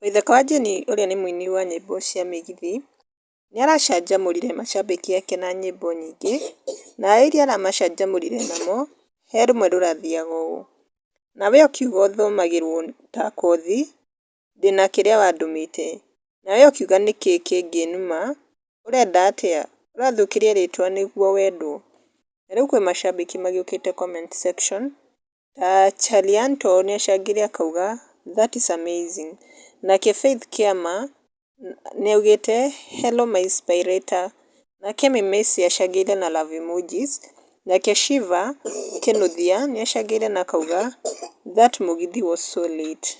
Waithaka wa Jane ũrĩa nĩ mũini wa nyĩmbo cia mĩgithi, nĩaracanjamũrire macambĩki ake na nyĩmbo nyingĩ, na iria aramacanjamũrire namo, he rũmwe rũrathiaga ũũ: nawe ũkiuga ũthũmagĩrwo ta kothi, ndĩna kĩrĩa wandũmĩte, nawe ũkiuga nĩkĩĩ kĩngĩnuma, ũrenda atĩa, ũrathũkĩria rĩtwa nĩguo wendwo. Na rĩu kwĩ macambĩki magĩũkĩte comment section ta Chalianto nĩacangire akauga that is amazing. Nake Faith Kĩama nĩaugĩte hello my inspirator. Nake Memesi acangĩire na love emojis. Nake Shiva Kĩnuthia nĩacangĩire na akauga that mũgithi was so late.